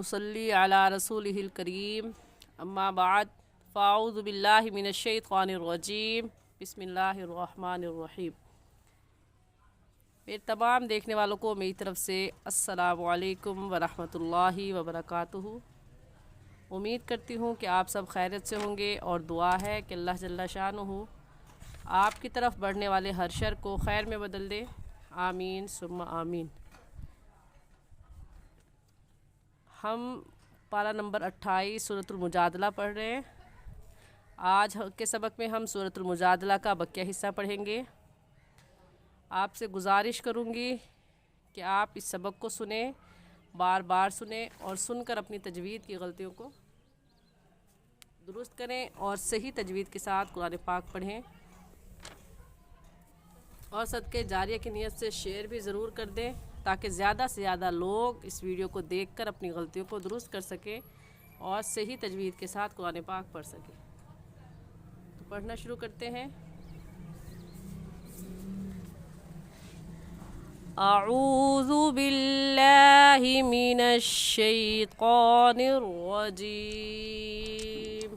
नुसल्ली अला रसूलिहिल करीम अम्मा बाद फ़ाऊज़ु बिल्लाहि मिनश्शैतानिर्रजीम बिस्मिल्लाहिर्रहमानिर्रहीम। मेरे तमाम देखने वालों को मेरी तरफ़ से अस्सलामु अलैकुम वरहमतुल्लाहि वबरकातुहू। उम्मीद करती हूँ कि आप सब खैरियत से होंगे और दुआ है कि अल्लाह जल्ला शानुहु आपकी तरफ बढ़ने वाले हर शर को खैर में बदल दे। आमीन सुम्मा आमीन। हम पारा नंबर 28 सूरतुल मुजादला पढ़ रहे हैं। आज के सबक में हम सूरतुल मुजादला का बकिया हिस्सा पढ़ेंगे। आपसे गुजारिश करूँगी कि आप इस सबक को सुने, बार बार सुने और सुनकर अपनी तजवीद की गलतियों को दुरुस्त करें और सही तजवीद के साथ कुरान पाक पढ़ें। और सदके जारिया की नीयत से शेयर भी ज़रूर कर दें ताकि ज़्यादा से ज़्यादा लोग इस वीडियो को देखकर अपनी गलतियों को दुरुस्त कर सकें और सही तजवीद के साथ कुरान पाक पढ़ सकें। तो पढ़ना शुरू करते हैं। अऊज़ु बिल्लाहि मिनश शैतानिर रजीम।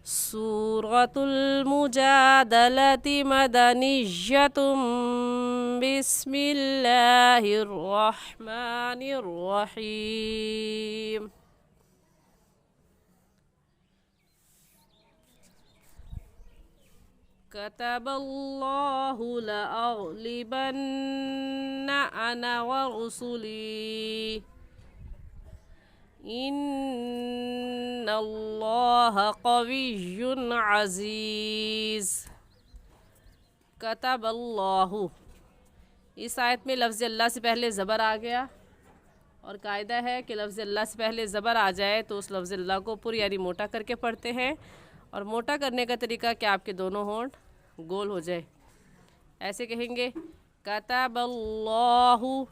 सूरतुल मुजादलति मदनिय्यतुम बिस्मिल्लाहिर रहमानिर रहीम। कतबल्लाहु लअग़लिबन्ना अना व रुसुली इन्नल्लाह क़विय्युन अज़ीज़। कतबल्लाहु, इस आयत में लफ्ज़ अल्लाह से पहले ज़बर आ गया और कायदा है कि लफ्ज़ अल्लाह से पहले ज़बर आ जाए तो उस लफ्ज़ अल्लाह को पूरी यानी मोटा करके पढ़ते हैं। और मोटा करने का तरीका कि आपके दोनों होंठ गोल हो जाए। ऐसे कहेंगे कतबल्लाहु।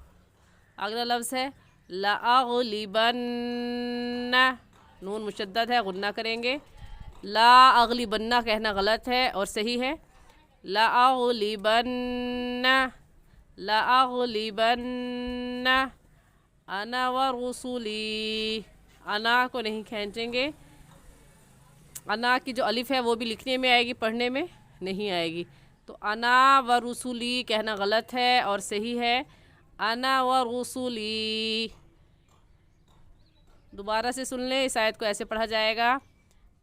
अगला लफ्ज़ है लाअग़लिबन्ना, नून मुशद्दद है, गुन्ना करेंगे। लाअग़लिबन्ना कहना गलत है और सही है लाअग़लिबन्ना, लाअग़लिबन्ना अना व रुसुली। अना को नहीं खींचेंगे। अना की जो अलिफ है वो भी लिखने में आएगी, पढ़ने में नहीं आएगी। तो अना व रुसुली कहना गलत है और सही है अना व रुसुली। दोबारा से सुन लें, इस आयत को ऐसे पढ़ा जाएगा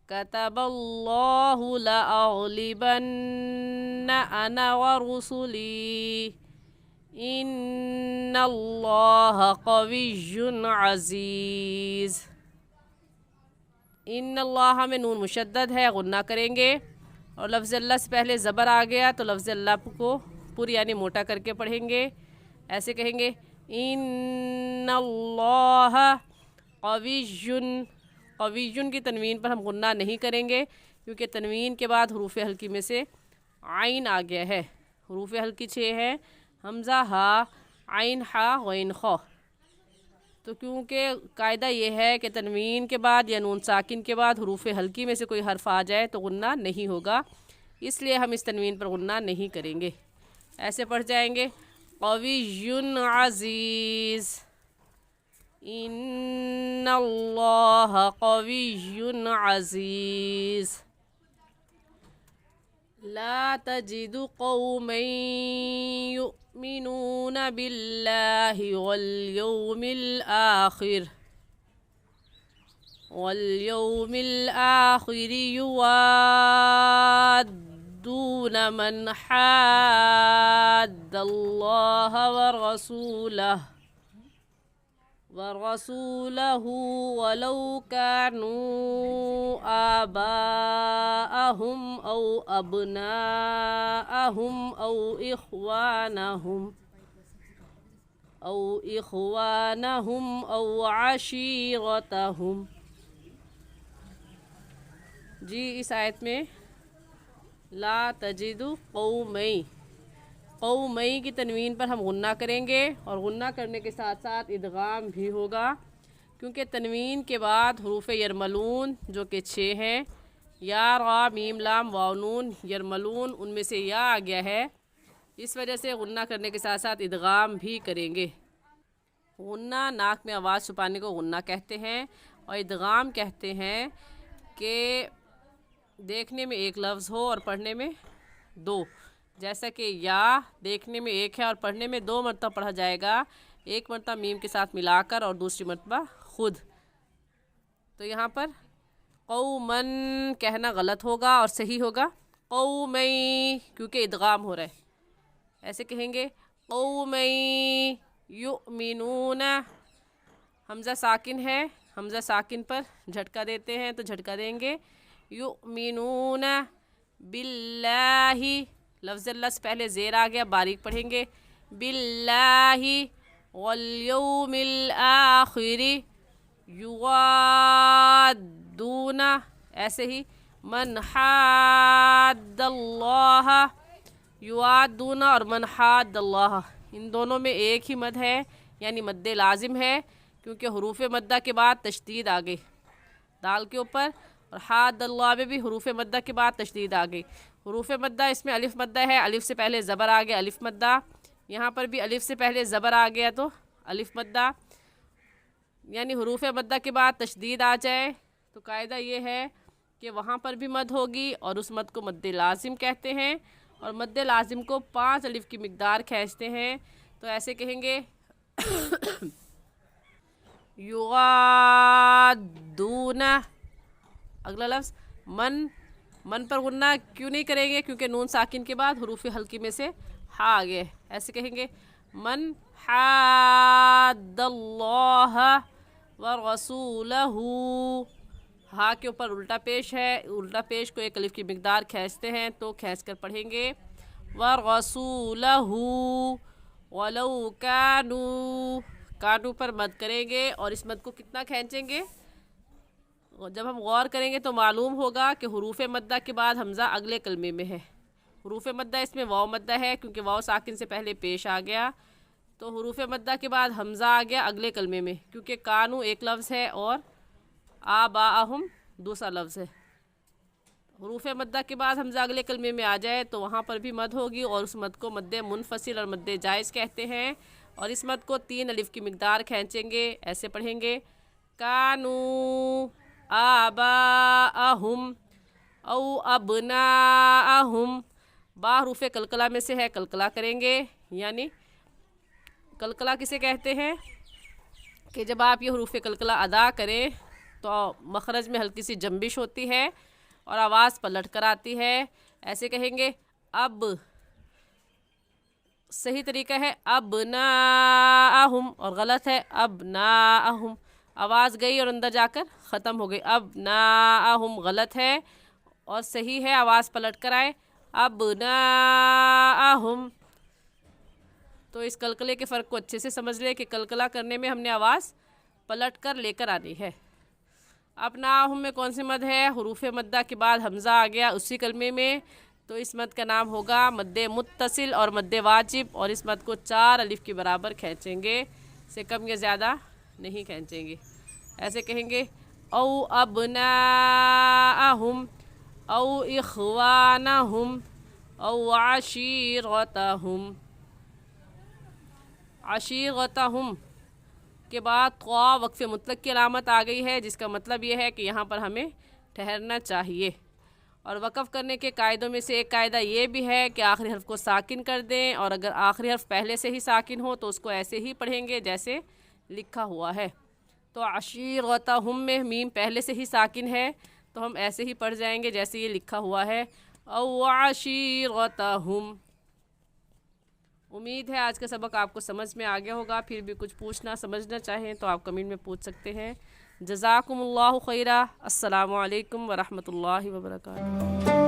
कतबल्लाहु लअग़लिबन्ना अना व रुसुली इन्नल्लाह क़विय्युन अज़ीज़। इन्नल्लाह में नून मुशद्दद है, गुन्ना करेंगे। और लफ्ज़ अल्लाह से पहले ज़बर आ गया तो लफ्ज़ अल्लाह को पूरी यानी मोटा करके पढ़ेंगे। ऐसे कहेंगे इन्नल्लाह क़विय्युन। क़विय्युन की तनवीन पर हम गुन्ना नहीं करेंगे क्योंकि तनवीन के बाद हरूफ हल्की में से आइन आ गया है। हरूफ हल्की 6 हैं, हमज़ा हा, आइन हा, गैन खौ। तो क्योंकि कायदा ये है कि तनवीन के बाद या नून साकिन के बाद हरूफ हल्की में से कोई हर्फ आ जाए तो गुन्ना नहीं होगा, इसलिए हम इस तनवीन पर गुन्ना नहीं करेंगे। ऐसे पढ़ जाएंगे क़विय्युन अज़ीज़ इन्नल्लाह क़विय्युन अज़ीज़। ला तजिदु क़ौमन युमिनून बिल्लाहि वल यौमिल आखिर युवाद्दून मन हाद्दल्लाह वरसूलहु वलौ कानू आबाअहुम औ अबनाअहुम औ इख्वानहुम औ आशीरतहुम। जी, इस आयत में ला तजिदु कौमई, कौमई की तनवीन पर हम गुन्ना करेंगे और गुन्ना करने के साथ साथ इदगाम भी होगा क्योंकि तनवीन के बाद हरूफ यरमलून जो कि 6 हैं, या रा मीम लाम वाव नून यरमलून, उनमें से या आ गया है। इस वजह से गुन्ना करने के साथ साथ इदगाम भी करेंगे। गुन्ना, नाक में आवाज़ छुपाने को गुन्ना कहते हैं। और इदगाम कहते हैं कि देखने में एक लफ्ज़ हो और पढ़ने में दो। जैसा कि या देखने में एक है और पढ़ने में 2 मरतबा पढ़ा जाएगा, एक मरतबा मीम के साथ मिलाकर और दूसरी मरतबा खुद। तो यहाँ पर कौमन कहना गलत होगा और सही होगा कौमई, क्योंकि इदगाम हो रहा है। ऐसे कहेंगे कौमई युमिनून। हमज़ा साकिन है, हमज़ा साकिन पर झटका देते हैं तो झटका देंगे युमिनून बिल्लाही। लफ्ज़ अल्लाह से पहले ज़ेर आ गया, बारीक पढ़ेंगे बिल्लाही वल यौमिल आखिरी युवाद्दूना। ऐसे ही मन हाद्दल्लाह, युवाद्दूना और मन हाद्दल्लाह, इन दोनों में एक ही मद है, यानी मद्द लाजिम है, क्योंकि हरूफ मद्दा के बाद तशदीद आ गई दाल के ऊपर, और हाद्दल्लाह में भी हरूफ मद्दा के बाद तशदीद आ गई। हरूफ मद्दा इसमें अलिफ मद्दा है, अलिफ से पहले ज़बर आ गया अलिफ मद्दा, यहाँ पर भी अलिफ से पहले ज़बर आ गया तो अलिफ मद्दा, यानी हरूफ मद्दा के बाद तशदीद आ जाए तो कायदा ये है कि वहाँ पर भी मद होगी और उस मद को मद्द लाजिम कहते हैं। और मद्द लाजिम को 5 अलिफ की मिकदार खींचते हैं। तो ऐसे कहेंगे युगादूना। अगला लफ्ज़ मन, मन पर गुन्ना क्यों नहीं करेंगे, क्योंकि नून साकिन के बाद हरूफ हल्की में से हा आ गए। ऐसे कहेंगे मन हाद्दल्लाह व रसूलहू। हा के ऊपर उल्टा पेश है, उल्टा पेश को एक अलिफ की मिकदार खींचते हैं तो खींच कर पढ़ेंगे व रसूलहू वलौ कानू। कानू पर मद करेंगे और इस मद को कितना खींचेंगे, जब हम गौर करेंगे तो मालूम होगा कि हरूफ मद्दा के बाद हमज़ा अगले कलमे में है। हरूफ मद्दा इसमें वाव मद्दा है, क्योंकि वाव साकिन से पहले पेश आ गया, तो हरूफ मद्दा के बाद हमज़ा आ गया अगले कलमे में, क्योंकि कानू एक लफ्ज़ है और आबाअहुम दूसरा लफ्ज़ है। हरूफ मद्दा के बाद हमज़ा अगले कलमे में आ जाए तो वहाँ पर भी मद होगी, और उस मद को मद्दे मुनफसिल और मद्दे जायज़ कहते हैं। और इस मद को 3 अलिफ की मिकदार खींचेंगे, ऐसे पढ़ेंगे कानू आबाअहुम औ अबनाअहुम। बा हरूफ कलकला में से है, कलकला करेंगे, यानी कलकला किसे कहते हैं कि जब आप ये हरूफ कलकला अदा करें तो मखरज में हल्की सी जंबिश होती है और आवाज़ पलट कर आती है। ऐसे कहेंगे अब, सही तरीका है अब ना अहुम, और गलत है अब ना अहुम, आवाज़ गई और अंदर जाकर ख़त्म हो गई। अब ना अहुम गलत है, और सही है आवाज़ पलट कर आए अब ना अहुम। तो इस कलकले के फ़र्क को अच्छे से समझ ले कि कलकला करने में हमने आवाज़ पलट कर लेकर आनी है। अब ना अहुम में कौन सी मद है, हरूफ मद्दा के बाद हमज़ा आ गया उसी कलमे में, तो इस मद का नाम होगा मद्दे मुत्तसिल और मद्दे वाजिब, और इस मद को 4 अलिफ के बराबर खींचेंगे, से कम या ज़्यादा नहीं खींचेंगे। ऐसे कहेंगे औ अबनाअहुम औ इख्वानहुम औ आशीरतहुम। आशीरतहुम के बाद क़ा वक्फ़े मुतलक की अलामत आ गई है, जिसका मतलब ये है कि यहाँ पर हमें ठहरना चाहिए। और वक़फ़ करने के कायदों में से एक कायदा ये भी है कि आखिरी हर्फ को साकिन कर दें, और अगर आखिरी हर्फ पहले से ही साकिन हो तो उसको ऐसे ही पढ़ेंगे जैसे लिखा हुआ है। तो अशीरतहुम में मीम पहले से ही साकिन है तो हम ऐसे ही पढ़ जाएंगे जैसे ये लिखा हुआ है औ अशीरतहुम। उम्मीद है आज का सबक आपको समझ में आ गया होगा। फिर भी कुछ पूछना समझना चाहें तो आप कमेंट में पूछ सकते हैं। जज़ाकुमुल्लाहु खैरा। अस्सलामु अलैकुम वरहमतुल्लाहि वबरकातुहू।